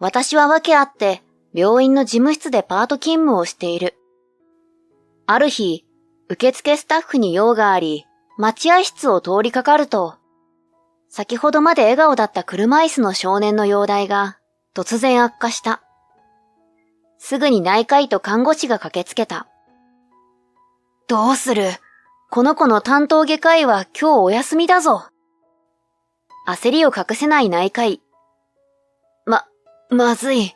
私は訳あって病院の事務室でパート勤務をしている。ある日、受付スタッフに用があり、待合室を通りかかると、先ほどまで笑顔だった車椅子の少年の容体が突然悪化した。すぐに内科医と看護師が駆けつけた。どうする？この子の担当外科医は今日お休みだぞ。焦りを隠せない内科医。まずい。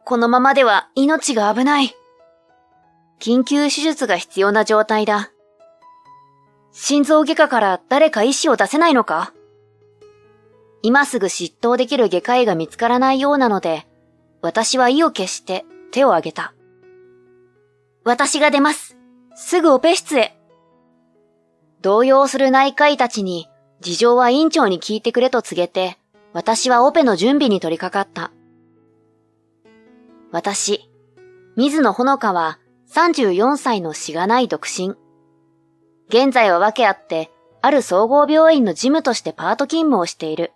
このままでは命が危ない。緊急手術が必要な状態だ。心臓外科から誰か医師を出せないのか？今すぐ執刀できる外科医が見つからないようなので、私は意を決して手を挙げた。私が出ます。すぐオペ室へ。動揺する内科医たちに事情は院長に聞いてくれと告げて、私はオペの準備に取り掛かった。私、水野ほのかは34歳のしがない独身。現在は訳あって、ある総合病院の事務としてパート勤務をしている。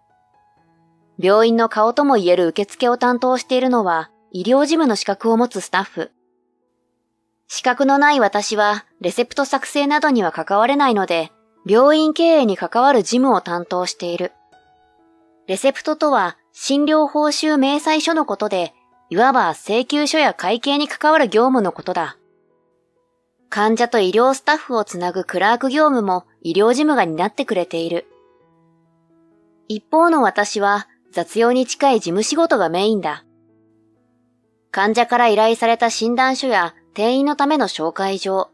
病院の顔とも言える受付を担当しているのは医療事務の資格を持つスタッフ。資格のない私はレセプト作成などには関われないので、病院経営に関わる事務を担当している。レセプトとは診療報酬明細書のことで、いわば請求書や会計に関わる業務のことだ。患者と医療スタッフをつなぐクラーク業務も医療事務が担ってくれている。一方の私は雑用に近い事務仕事がメインだ。患者から依頼された診断書や転院のための紹介状、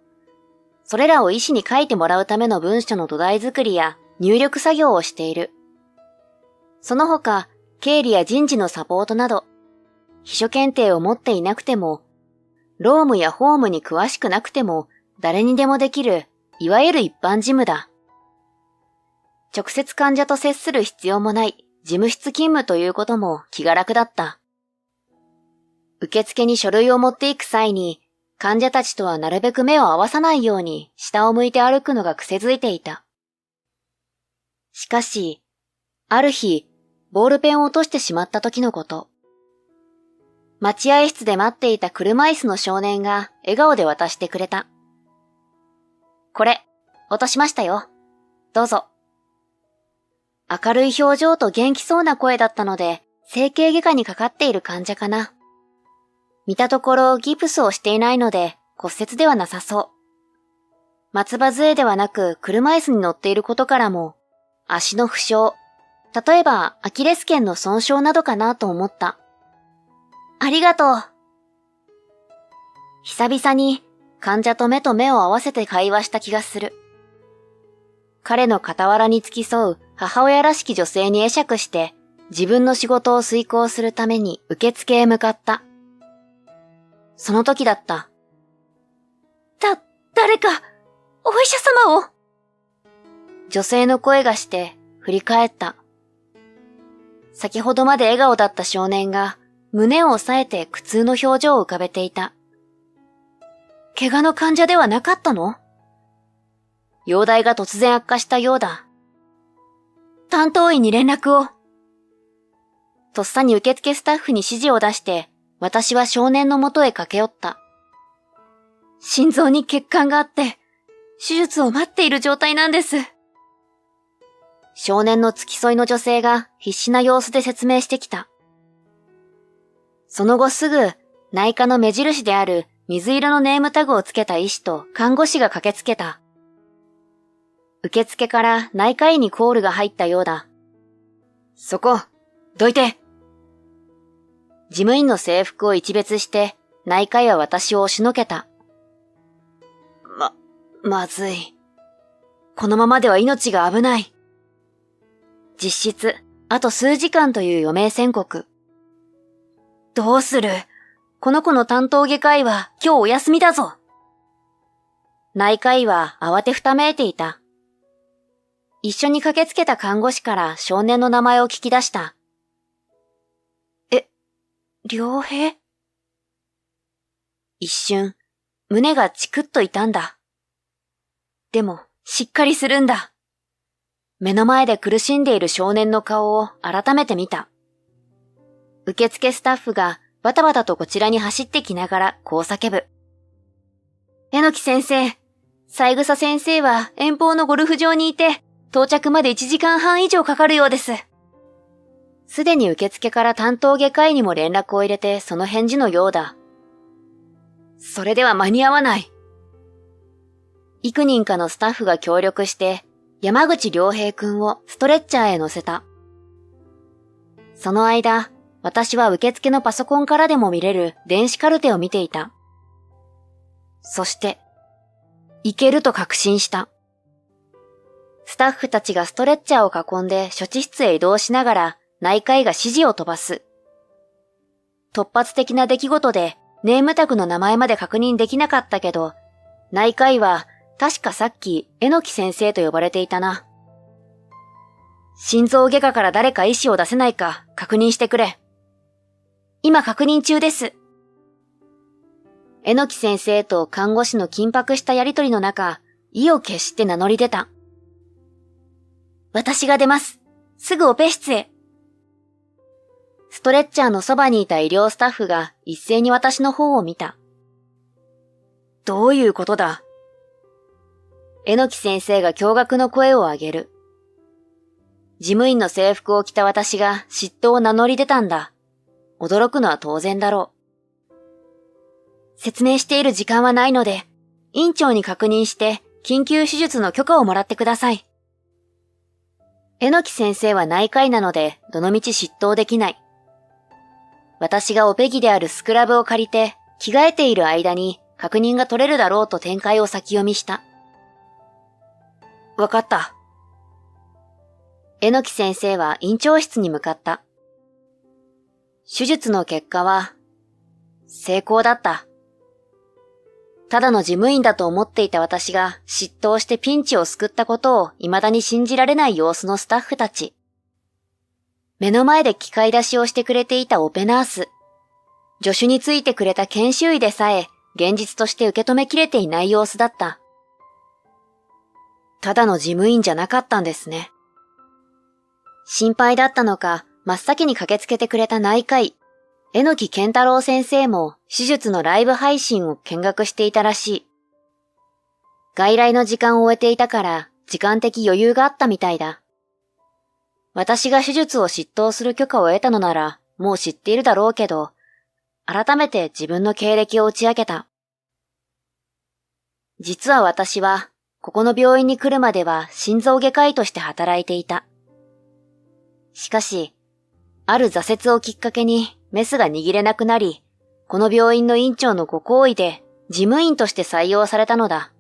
それらを医師に書いてもらうための文書の土台作りや入力作業をしている。その他、経理や人事のサポートなど、秘書検定を持っていなくても、労務や法務に詳しくなくても、誰にでもできる、いわゆる一般事務だ。直接患者と接する必要もない事務室勤務ということも気が楽だった。受付に書類を持っていく際に、患者たちとはなるべく目を合わさないように下を向いて歩くのが癖づいていた。しかし、ある日、ボールペンを落としてしまった時のこと。待合室で待っていた車椅子の少年が笑顔で渡してくれた。これ、落としましたよ。どうぞ。明るい表情と元気そうな声だったので、整形外科にかかっている患者かな。見たところギプスをしていないので骨折ではなさそう。松葉杖ではなく車椅子に乗っていることからも、足の負傷、例えばアキレス腱の損傷などかなと思った。ありがとう。久々に患者と目を合わせて会話した気がする。彼の傍らに付き添う母親らしき女性に会釈して自分の仕事を遂行するために受付へ向かった。その時だった。誰か、お医者様を。女性の声がして振り返った。先ほどまで笑顔だった少年が胸を押さえて苦痛の表情を浮かべていた。怪我の患者ではなかったの？容体が突然悪化したようだ。担当医に連絡を。とっさに受付スタッフに指示を出して、私は少年のもとへ駆け寄った。心臓に血管があって、手術を待っている状態なんです。少年の付き添いの女性が必死な様子で説明してきた。その後すぐ内科の目印である水色のネームタグをつけた医師と看護師が駆けつけた。受付から内科医にコールが入ったようだ。そこ、どいて。事務員の制服を一別して内科医は私を押しのけた。まずい。このままでは命が危ない。実質、あと数時間という余命宣告。どうする？この子の担当外科医は今日お休みだぞ。内科医は慌てふためいていた。一緒に駆けつけた看護師から少年の名前を聞き出した。良平？一瞬、胸がチクッと痛んだ。でも、しっかりするんだ。目の前で苦しんでいる少年の顔を改めて見た。受付スタッフがバタバタとこちらに走ってきながらこう叫ぶ。榎木先生、三枝先生は遠方のゴルフ場にいて、到着まで1時間半以上かかるようです。すでに受付から担当外科医にも連絡を入れてその返事のようだ。それでは間に合わない。幾人かのスタッフが協力して山口良平くんをストレッチャーへ乗せた。その間、私は受付のパソコンからでも見れる電子カルテを見ていた。そして、いけると確信した。スタッフたちがストレッチャーを囲んで処置室へ移動しながら内科医が指示を飛ばす。突発的な出来事でネームタグの名前まで確認できなかったけど、内科医は確かさっき榎木先生と呼ばれていたな。心臓外科から誰か医師を出せないか確認してくれ。今確認中です。榎木先生と看護師の緊迫したやりとりの中、意を決して名乗り出た。私が出ます。すぐオペ室へ。ストレッチャーのそばにいた医療スタッフが一斉に私の方を見た。どういうことだ？榎木先生が驚愕の声を上げる。事務員の制服を着た私が嫉妬を名乗り出たんだ。驚くのは当然だろう。説明している時間はないので、院長に確認して緊急手術の許可をもらってください。榎木先生は内科医なのでどのみち執刀できない。私がオペ着であるスクラブを借りて着替えている間に確認が取れるだろうと展開を先読みした。わかった。榎木先生は院長室に向かった。手術の結果は、成功だった。ただの事務員だと思っていた私が執刀してピンチを救ったことを未だに信じられない様子のスタッフたち。目の前で機械出しをしてくれていたオペナース。助手についてくれた研修医でさえ現実として受け止めきれていない様子だった。ただの事務員じゃなかったんですね。心配だったのか、真っ先に駆けつけてくれた内科医、榎木健太郎先生も手術のライブ配信を見学していたらしい。外来の時間を終えていたから時間的余裕があったみたいだ。私が手術を執刀する許可を得たのならもう知っているだろうけど、改めて自分の経歴を打ち明けた。実は私はここの病院に来るまでは心臓外科医として働いていた。しかし、ある挫折をきっかけにメスが握れなくなり、この病院の院長のご厚意で事務員として採用されたのだ。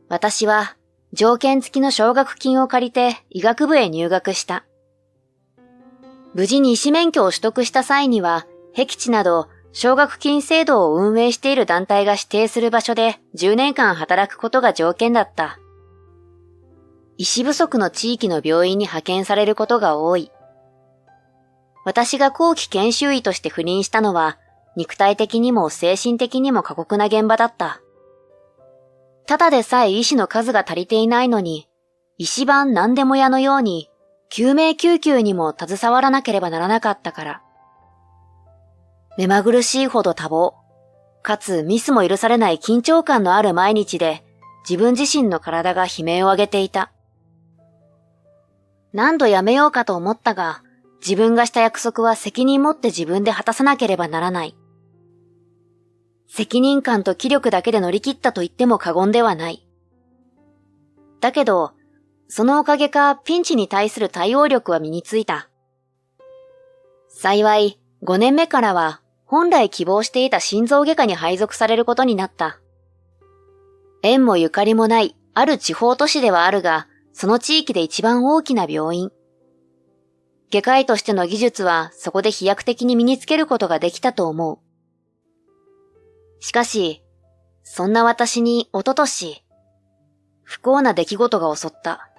私は条件付きの奨学金を借りて医学部へ入学した。無事に医師免許を取得した際には、僻地など奨学金制度を運営している団体が指定する場所で10年間働くことが条件だった。医師不足の地域の病院に派遣されることが多い。私が後期研修医として赴任したのは、肉体的にも精神的にも過酷な現場だった。ただでさえ医師の数が足りていないのに、医師版何でも屋のように、救命救急にも携わらなければならなかったから。目まぐるしいほど多忙、かつミスも許されない緊張感のある毎日で、自分自身の体が悲鳴を上げていた。何度やめようかと思ったが、自分がした約束は責任持って自分で果たさなければならない。責任感と気力だけで乗り切ったと言っても過言ではない。だけど、そのおかげかピンチに対する対応力は身についた。幸い、5年目からは本来希望していた心臓外科に配属されることになった。縁もゆかりもないある地方都市ではあるが、その地域で一番大きな病院。外科医としての技術はそこで飛躍的に身につけることができたと思う。しかし、そんな私に一昨年、不幸な出来事が襲った。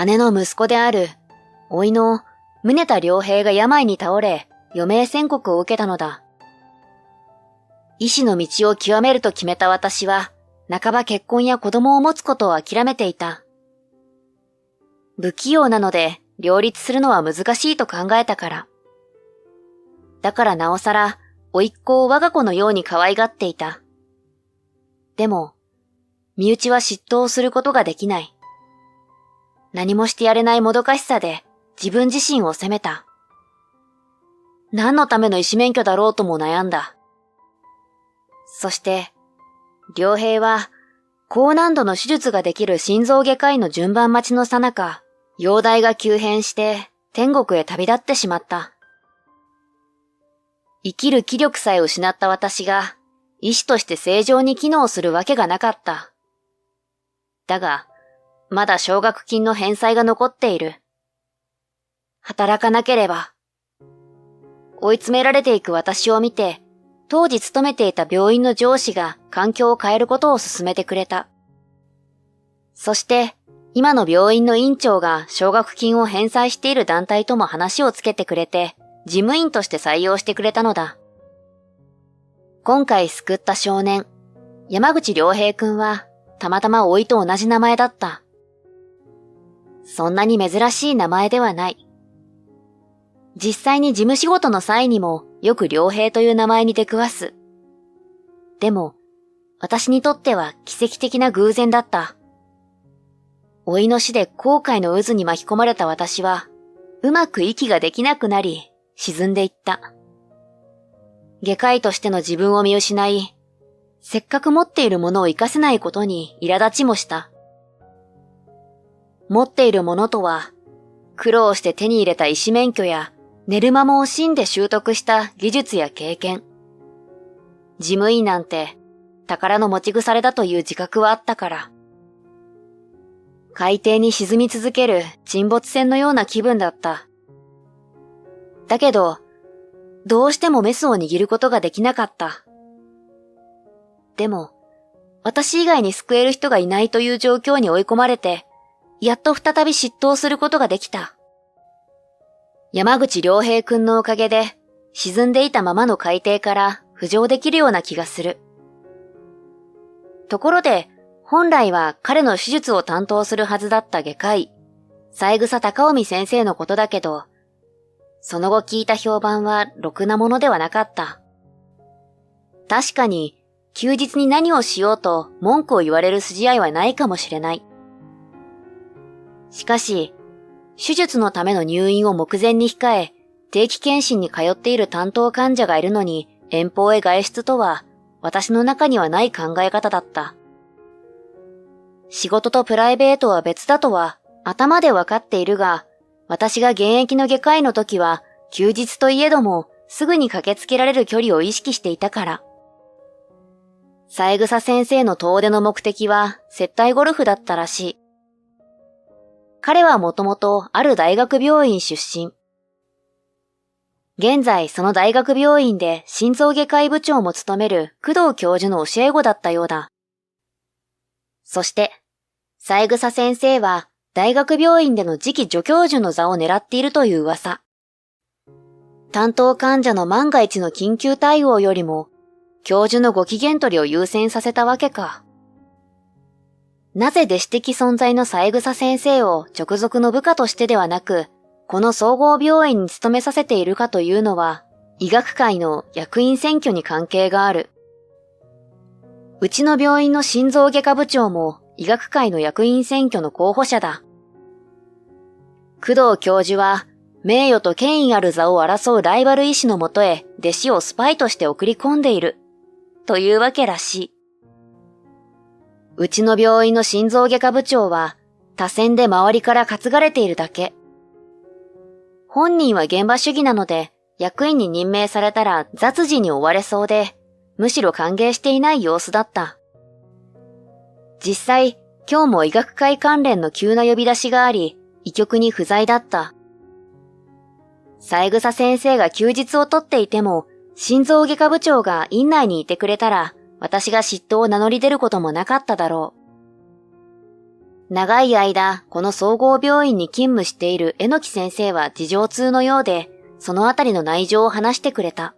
姉の息子である、甥の宗田良平が病に倒れ、余命宣告を受けたのだ。医師の道を極めると決めた私は、半ば結婚や子供を持つことを諦めていた。不器用なので両立するのは難しいと考えたから。だからなおさら、甥っ子を我が子のように可愛がっていた。でも、身内は嫉妬をすることができない。何もしてやれないもどかしさで自分自身を責めた。何のための医師免許だろうとも悩んだ。そして、良平は高難度の手術ができる心臓外科医の順番待ちの最中、容体が急変して天国へ旅立ってしまった。生きる気力さえ失った私が医師として正常に機能するわけがなかった。だが、まだ奨学金の返済が残っている。働かなければ。追い詰められていく私を見て、当時勤めていた病院の上司が環境を変えることを勧めてくれた。そして、今の病院の院長が奨学金を返済している団体とも話をつけてくれて、事務員として採用してくれたのだ。今回救った少年、山口良平くんは、たまたま甥と同じ名前だった。そんなに珍しい名前ではない。実際に事務仕事の際にもよく良平という名前に出くわす。でも、私にとっては奇跡的な偶然だった。甥の死で後悔の渦に巻き込まれた私は、うまく息ができなくなり、沈んでいった。外科医としての自分を見失い、せっかく持っているものを活かせないことに苛立ちもした。持っているものとは、苦労して手に入れた医師免許や寝る間も惜しんで習得した技術や経験。事務員なんて宝の持ち腐れだという自覚はあったから。海底に沈み続ける沈没船のような気分だった。だけど、どうしてもメスを握ることができなかった。でも、私以外に救える人がいないという状況に追い込まれて、やっと再び執刀することができた。山口良平くんのおかげで、沈んでいたままの海底から浮上できるような気がする。ところで、本来は彼の手術を担当するはずだった外科医、三枝貴臣先生のことだけど、その後聞いた評判はろくなものではなかった。確かに、休日に何をしようと文句を言われる筋合いはないかもしれない。しかし、手術のための入院を目前に控え、定期検診に通っている担当患者がいるのに遠方へ外出とは、私の中にはない考え方だった。仕事とプライベートは別だとは頭でわかっているが、私が現役の外科医の時は休日といえどもすぐに駆けつけられる距離を意識していたから。三枝先生の遠出の目的は接待ゴルフだったらしい。彼はもともとある大学病院出身。現在その大学病院で心臓外科医部長も務める工藤教授の教え子だったようだ。そして、三枝先生は大学病院での次期助教授の座を狙っているという噂。担当患者の万が一の緊急対応よりも、教授のご機嫌取りを優先させたわけか。なぜ弟子的存在の三枝先生を直属の部下としてではなく、この総合病院に勤めさせているかというのは、医学界の役員選挙に関係がある。うちの病院の心臓外科部長も医学界の役員選挙の候補者だ。工藤教授は、名誉と権威ある座を争うライバル医師のもとへ弟子をスパイとして送り込んでいる。というわけらしい。うちの病院の心臓外科部長は、他選で周りから担がれているだけ。本人は現場主義なので、役員に任命されたら雑事に追われそうで、むしろ歓迎していない様子だった。実際、今日も医学会関連の急な呼び出しがあり、医局に不在だった。三枝先生が休日を取っていても、心臓外科部長が院内にいてくれたら、私が嫉妬を名乗り出ることもなかっただろう。長い間、この総合病院に勤務している榎木先生は事情通のようで、そのあたりの内情を話してくれた。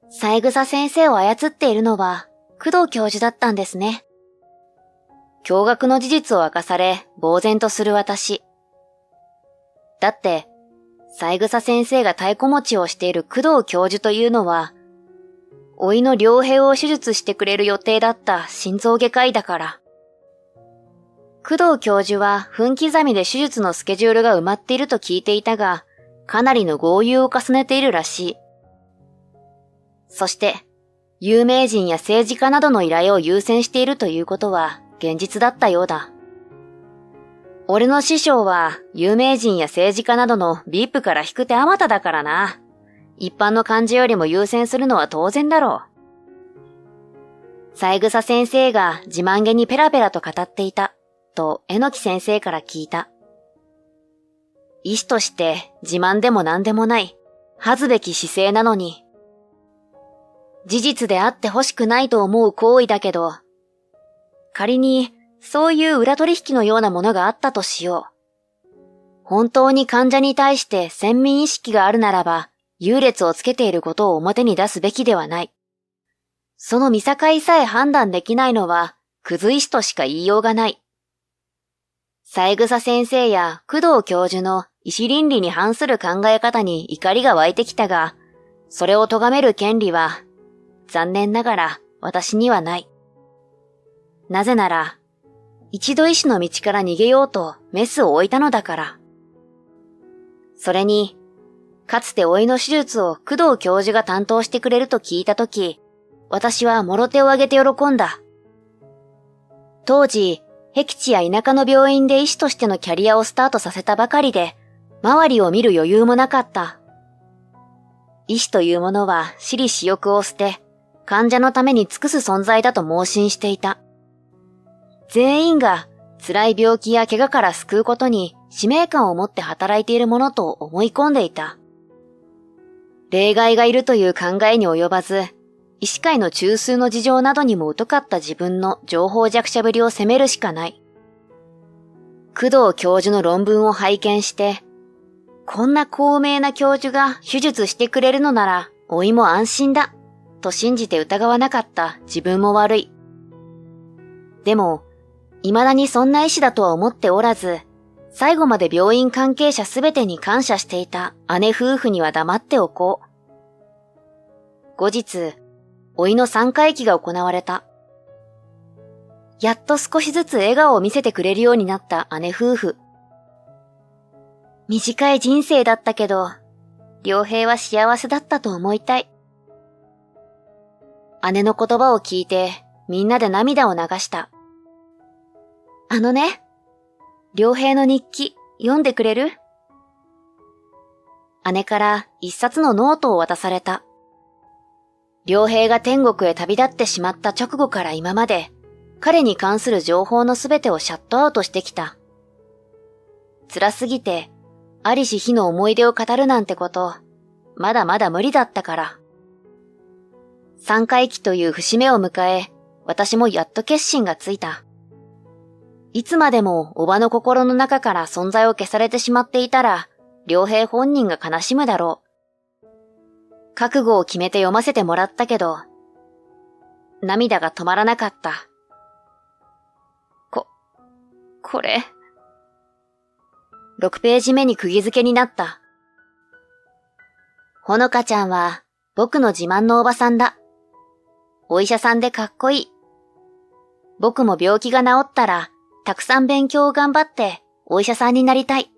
三枝先生を操っているのは、工藤教授だったんですね。驚愕の事実を明かされ、呆然とする私。だって、三枝先生が太鼓持ちをしている工藤教授というのは、甥いの良平を手術してくれる予定だった心臓外科医だから。工藤教授は分刻みで手術のスケジュールが埋まっていると聞いていたが、かなりの豪遊を重ねているらしい。そして、有名人や政治家などの依頼を優先しているということは現実だったようだ。俺の師匠は有名人や政治家などの VIP から引く手あまただからな。一般の患者よりも優先するのは当然だろう。三枝先生が自慢げにペラペラと語っていた、と榎木先生から聞いた。医師として自慢でも何でもない、恥ずべき姿勢なのに。事実であってほしくないと思う行為だけど、仮にそういう裏取引のようなものがあったとしよう。本当に患者に対して先民意識があるならば、優劣をつけていることを表に出すべきではない。その見境さえ判断できないのは、クズ医師としか言いようがない。三枝先生や工藤教授の医師倫理に反する考え方に怒りが湧いてきたが、それを咎める権利は、残念ながら私にはない。なぜなら、一度医師の道から逃げようとメスを置いたのだから。それに、かつて甥いの手術を工藤教授が担当してくれると聞いたとき、私はもろ手を挙げて喜んだ。当時、僻地や田舎の病院で医師としてのキャリアをスタートさせたばかりで、周りを見る余裕もなかった。医師というものは私利私欲を捨て、患者のために尽くす存在だと盲信していた。全員が辛い病気や怪我から救うことに使命感を持って働いているものと思い込んでいた。例外がいるという考えに及ばず、医師会の中枢の事情などにも疎かった自分の情報弱者ぶりを責めるしかない。工藤教授の論文を拝見して、こんな高名な教授が手術してくれるのなら、甥いも安心だ、と信じて疑わなかった自分も悪い。でも、未だにそんな医師だとは思っておらず、最後まで病院関係者すべてに感謝していた姉夫婦には黙っておこう。後日、甥いの三回忌が行われた。やっと少しずつ笑顔を見せてくれるようになった姉夫婦。短い人生だったけど、良平は幸せだったと思いたい。姉の言葉を聞いてみんなで涙を流した。あのね、良平の日記読んでくれる？姉から一冊のノートを渡された。良平が天国へ旅立ってしまった直後から今まで、彼に関する情報のすべてをシャットアウトしてきた。辛すぎて、ありし日の思い出を語るなんてこと、まだまだ無理だったから。三回忌という節目を迎え、私もやっと決心がついた。いつまでもおばの心の中から存在を消されてしまっていたら、良平本人が悲しむだろう。覚悟を決めて読ませてもらったけど、涙が止まらなかった。これ。6ページ目に釘付けになった。ほのかちゃんは僕の自慢のおばさんだ。お医者さんでかっこいい。僕も病気が治ったら、たくさん勉強を頑張ってお医者さんになりたい。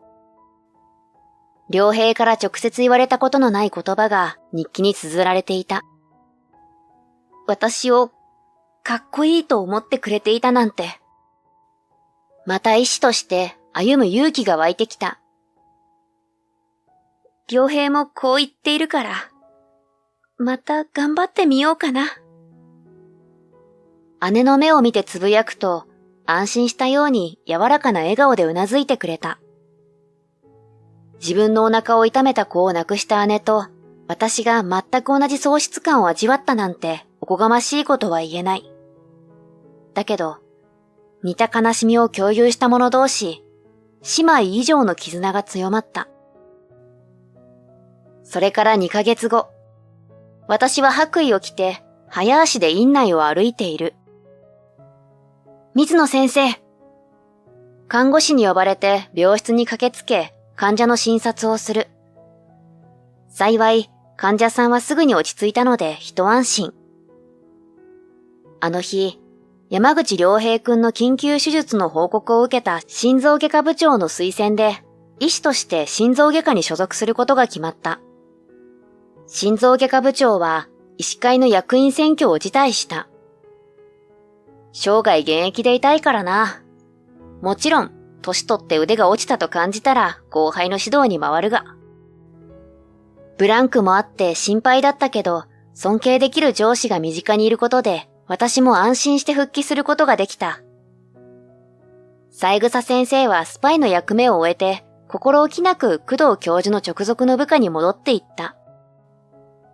良平から直接言われたことのない言葉が日記に綴られていた。私をかっこいいと思ってくれていたなんて。また医師として歩む勇気が湧いてきた。良平もこう言っているから、また頑張ってみようかな。姉の目を見てつぶやくと、安心したように柔らかな笑顔でうなずいてくれた。自分のお腹を痛めた子を亡くした姉と、私が全く同じ喪失感を味わったなんておこがましいことは言えない。だけど、似た悲しみを共有した者同士、姉妹以上の絆が強まった。それから2ヶ月後、私は白衣を着て早足で院内を歩いている。水野先生。看護師に呼ばれて病室に駆けつけ、患者の診察をする。幸い、患者さんはすぐに落ち着いたので一安心。あの日、山口良平くんの緊急手術の報告を受けた心臓外科部長の推薦で、医師として心臓外科に所属することが決まった。心臓外科部長は医師会の役員選挙を辞退した。生涯現役でいたいからな。もちろん、年取って腕が落ちたと感じたら後輩の指導に回るが。ブランクもあって心配だったけど、尊敬できる上司が身近にいることで、私も安心して復帰することができた。三枝先生はスパイの役目を終えて、心置きなく工藤教授の直属の部下に戻っていった。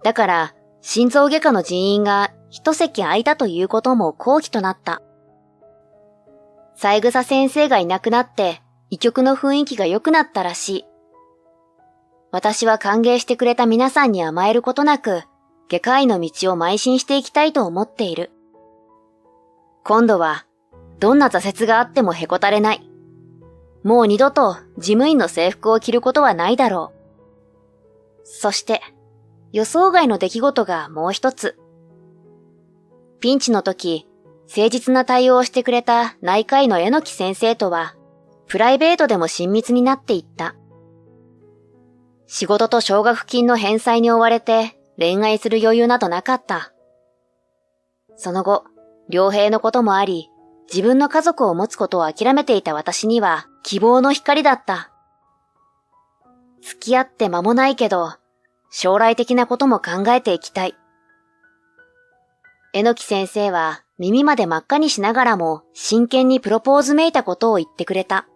だから、心臓外科の人員が一席空いたということも好機となった。三枝先生がいなくなって、医局の雰囲気が良くなったらしい。私は歓迎してくれた皆さんに甘えることなく、外科医の道を邁進していきたいと思っている。今度は、どんな挫折があってもへこたれない。もう二度と事務員の制服を着ることはないだろう。そして、予想外の出来事がもう一つ。ピンチの時、誠実な対応をしてくれた内科医の榎木先生とは、プライベートでも親密になっていった。仕事と奨学金の返済に追われて恋愛する余裕などなかった。その後、良平のこともあり、自分の家族を持つことを諦めていた私には希望の光だった。付き合って間もないけど、将来的なことも考えていきたい。榎木先生は耳まで真っ赤にしながらも真剣にプロポーズめいたことを言ってくれた。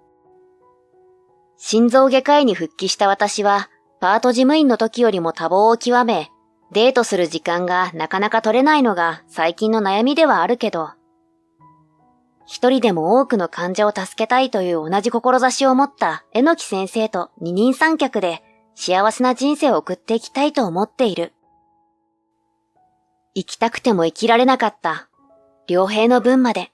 心臓外科医に復帰した私は、パート事務員の時よりも多忙を極め、デートする時間がなかなか取れないのが最近の悩みではあるけど、一人でも多くの患者を助けたいという同じ志を持った榎木先生と二人三脚で幸せな人生を送っていきたいと思っている。生きたくても生きられなかった良平の分まで。